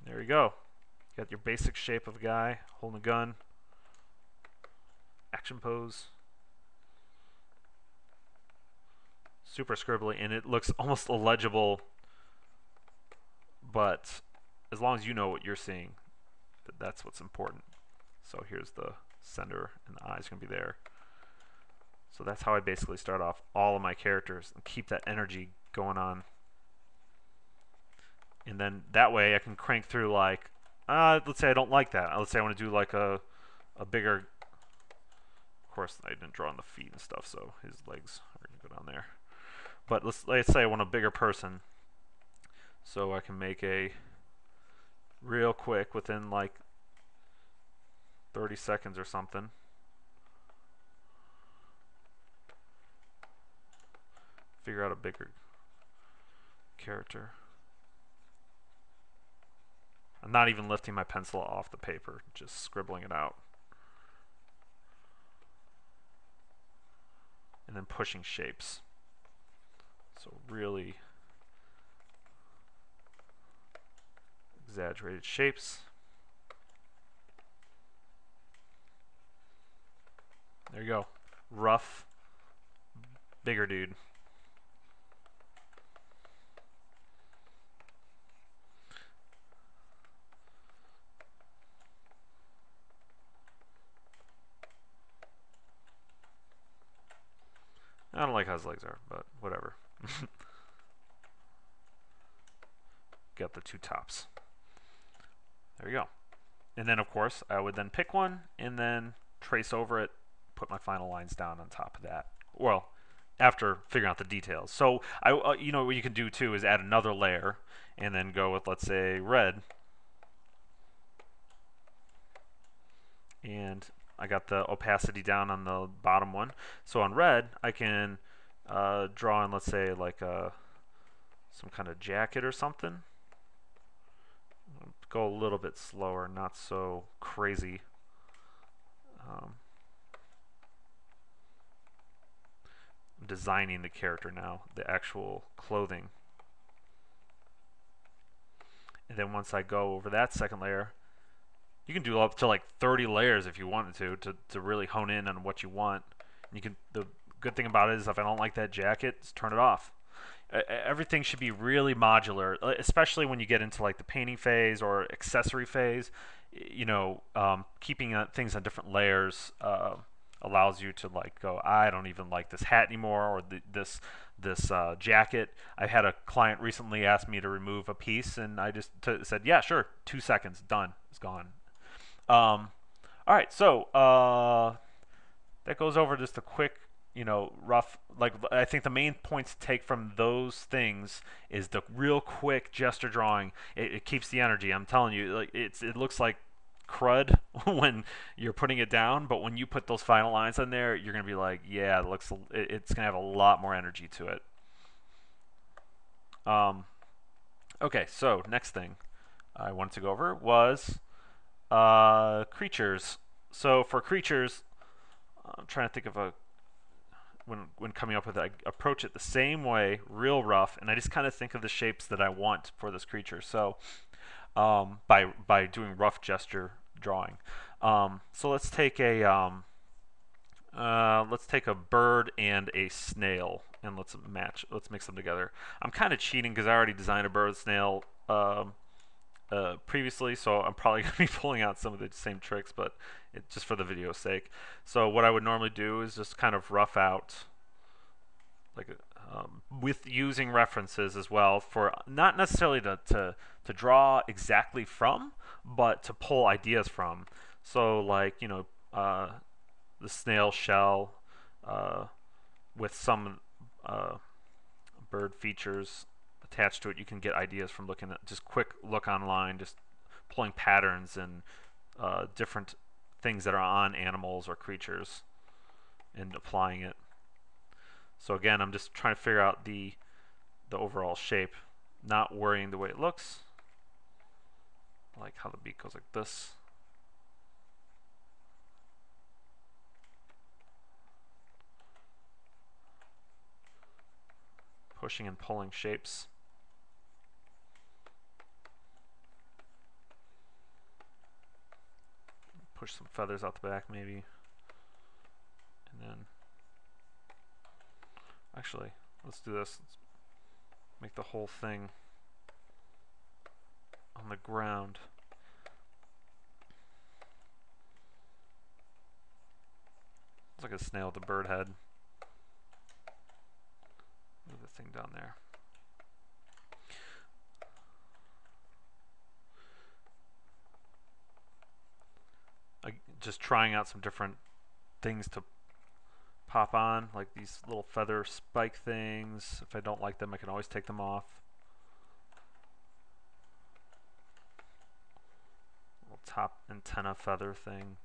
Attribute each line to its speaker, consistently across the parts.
Speaker 1: There you go. You got your basic shape of a guy holding a gun. Action pose. Super scribbly, and it looks almost illegible, but as long as you know what you're seeing, that's what's important. So here's the center, and the eye's going to be there. So that's how I basically start off all of my characters and keep that energy going on. And then that way I can crank through, like, let's say I don't like that. Let's say I want to do like a bigger, of course I didn't draw on the feet and stuff, so his legs are going to go down there. But let's say I want a bigger person. So I can make a real quick, within like 30 seconds or something. Figure out a bigger character. I'm not even lifting my pencil off the paper, just scribbling it out. And then pushing shapes. So really exaggerated shapes. There you go. Rough, bigger dude. I don't like how his legs are, but whatever. Got the two tops. There you go. And then, of course, I would then pick one and then trace over it, put my final lines down on top of that. Well, after figuring out the details. So, you know what you can do too is add another layer and then go with, let's say, red. And I got the opacity down on the bottom one. So on red, I can draw in, let's say, like some kind of jacket or something. Go a little bit slower, not so crazy. I'm designing the character now, the actual clothing. And then once I go over that second layer, you can do up to like 30 layers if you wanted to really hone in on what you want. And you can. The good thing about it is if I don't like that jacket, just turn it off. Everything should be really modular, especially when you get into like the painting phase or accessory phase. You know, keeping things on different layers allows you to like go, I don't even like this hat anymore, or this jacket. I had a client recently ask me to remove a piece, and I just said, yeah, sure, 2 seconds, done, it's gone. All right, so that goes over just a quick, you know, rough, like, I think the main points to take from those things is the real quick gesture drawing. It keeps the energy. I'm telling you, like, it looks like crud when you're putting it down, but when you put those final lines in there, you're gonna be like, yeah, it's gonna have a lot more energy to it. Okay, so next thing I wanted to go over was creatures. So for creatures, I'm trying to think of a when coming up with it, I approach it the same way, real rough, and I just kind of think of the shapes that I want for this creature. So by doing rough gesture drawing. So let's take a bird and a snail, and let's mix them together. I'm kind of cheating because I already designed a bird snail previously, so I'm probably going to be pulling out some of the same tricks, but just for the video's sake. So what I would normally do is just kind of rough out, like with using references as well, for not necessarily to draw exactly from, but to pull ideas from. So like, you know, the snail shell with some bird features attached to it. You can get ideas from looking at just quick look online, just pulling patterns and different things that are on animals or creatures and applying it. So again, I'm just trying to figure out the overall shape, not worrying the way it looks. Like how the beak goes like this. Pushing and pulling shapes. push some feathers out the back maybe. And then, actually, let's do this. Let's make the whole thing on the ground. It's like a snail with a bird head. Move the thing down there. Just trying out some different things to pop on, like these little feather spike things. If I don't like them, I can always take them off. Little top antenna feather thing.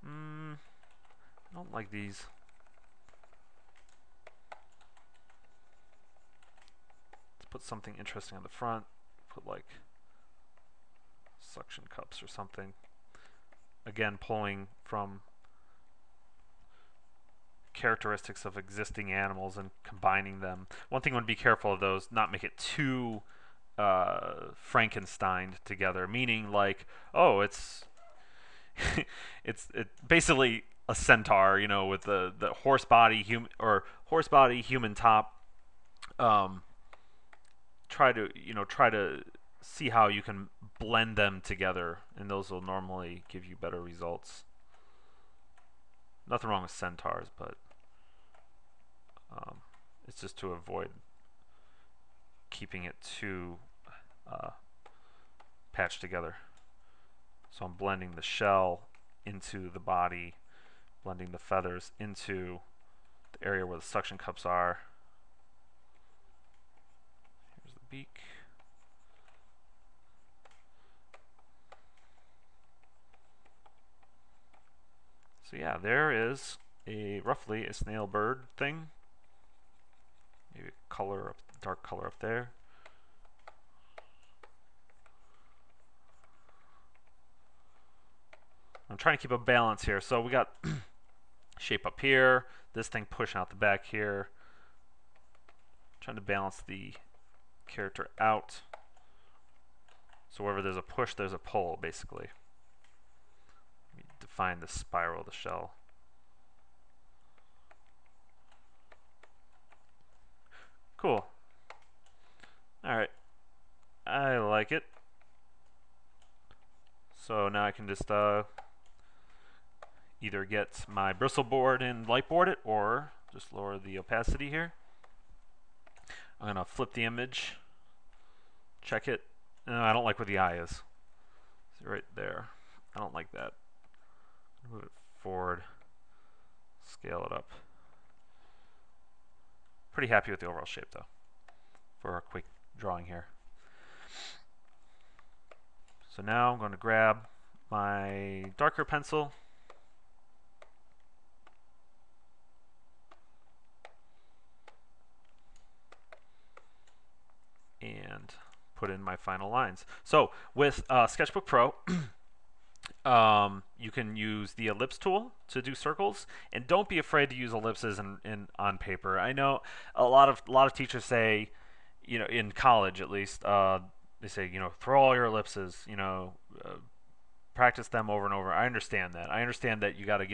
Speaker 1: I don't like these. Let's put something interesting on the front. Put like suction cups or something. Again, pulling from characteristics of existing animals and combining them. One thing I want to be careful of those, not make it too Frankenstein together, meaning like, oh, it's it's basically a centaur, you know, with the horse body human top. Try to see how you can blend them together, and those will normally give you better results. Nothing wrong with centaurs, but it's just to avoid keeping it too patched together. So I'm blending the shell into the body, blending the feathers into the area where the suction cups are. Here's the beak. So yeah, there is roughly a snail bird thing. Maybe a color, dark color up there. I'm trying to keep a balance here. So we got shape up here, this thing pushing out the back here. Trying to balance the character out. So wherever there's a push, there's a pull, basically. Let me define the spiral of the shell. Cool. Alright. I like it. So now I can just either get my bristle board and lightboard it, or just lower the opacity here. I'm going to flip the image, check it. No, I don't like where the eye is. See right there. I don't like that. Move it forward, scale it up. Pretty happy with the overall shape though, for a quick drawing here. So now I'm going to grab my darker pencil and put in my final lines. So with Sketchbook Pro, you can use the ellipse tool to do circles, and don't be afraid to use ellipses on paper. I know a lot of teachers say, you know, in college at least, they say, you know, throw all your ellipses, you know, practice them over and over. I understand that. I understand that you got to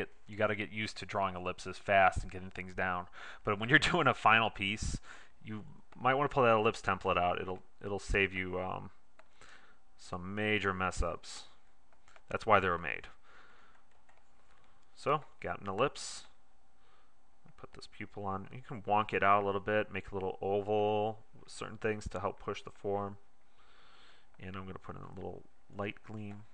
Speaker 1: get used to drawing ellipses fast and getting things down. But when you're doing a final piece, you might want to pull that ellipse template out. It'll save you some major mess ups. That's why they were made. So, got an ellipse. Put this pupil on. You can wonk it out a little bit, make a little oval with certain things to help push the form. And I'm going to put in a little light gleam.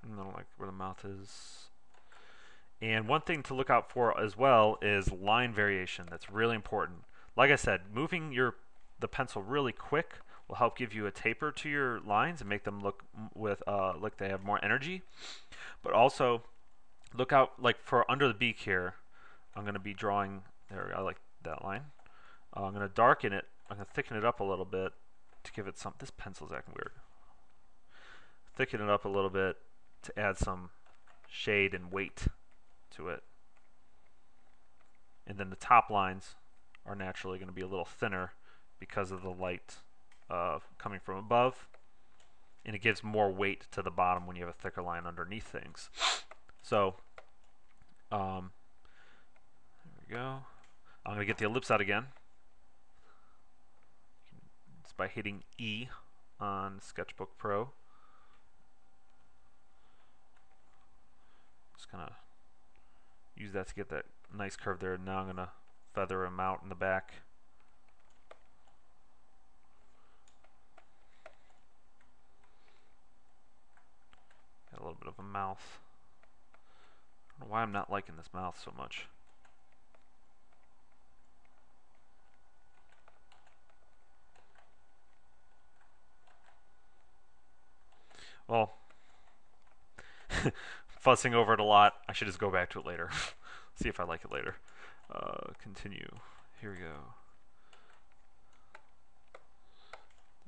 Speaker 1: And I don't like where the mouth is. And one thing to look out for as well is line variation. That's really important. Like I said, moving the pencil really quick will help give you a taper to your lines and make them look like they have more energy. But also, look out, like for under the beak here, I'm going to be drawing, there, I like that line. I'm going to darken it, I'm going to thicken it up a little bit to give it some, this pencil's acting weird. Thicken it up a little bit to add some shade and weight to it. And then the top lines are naturally going to be a little thinner because of the light coming from above, and it gives more weight to the bottom when you have a thicker line underneath things. So there we go. I'm going to get the ellipse out again. It's by hitting E on Sketchbook Pro. Just going to use that to get that nice curve there. Now I'm going to feather him out in the back. Got a little bit of a mouth. I don't know why I'm not liking this mouth so much. Well, fussing over it a lot. I should just go back to it later. See if I like it later. Continue. Here we go.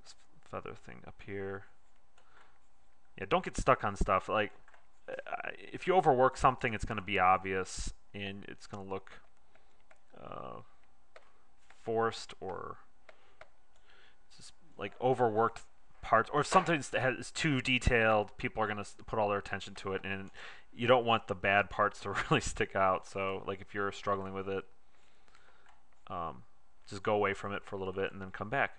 Speaker 1: This feather thing up here. Yeah, don't get stuck on stuff. Like, if you overwork something, it's going to be obvious, and it's going to look forced, or just like overworked parts, or if something is too detailed, people are going to put all their attention to it, and you don't want the bad parts to really stick out. So like if you're struggling with it, just go away from it for a little bit and then come back.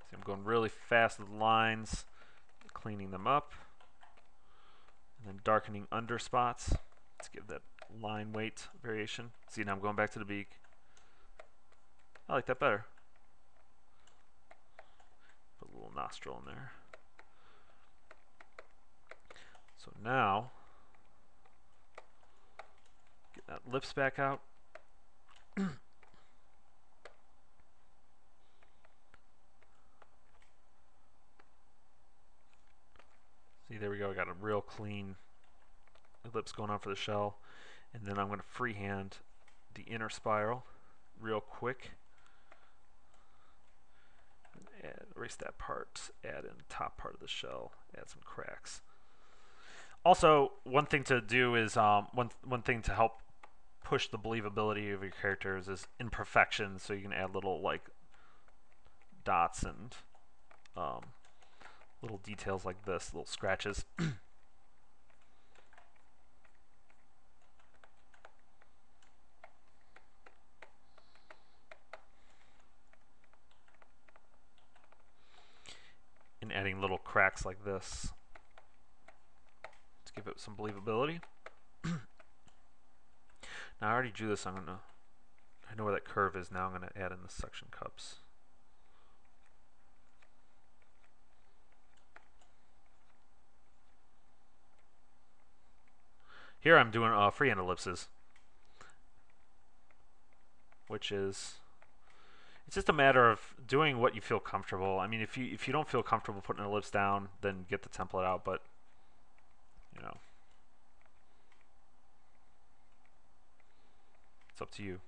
Speaker 1: See, I'm going really fast with the lines, cleaning them up, and then darkening under spots to give that line weight variation. See, now I'm going back to the beak. I like that better. Put a little nostril in there. So now, get that lips back out. See, there we go. I got a real clean ellipse going on for the shell. And then I'm going to freehand the inner spiral real quick. Erase that part, add in the top part of the shell, add some cracks. Also, one thing to do is, one thing to help push the believability of your characters is imperfections, so you can add little like dots and little details like this, little scratches. And adding little cracks like this to give it some believability. Now I already drew this. I know where that curve is. Now I'm gonna add in the suction cups. Here I'm doing freehand ellipses, which is, it's just a matter of doing what you feel comfortable. I mean, if you don't feel comfortable putting an ellipse down, then get the template out. But you know, it's up to you.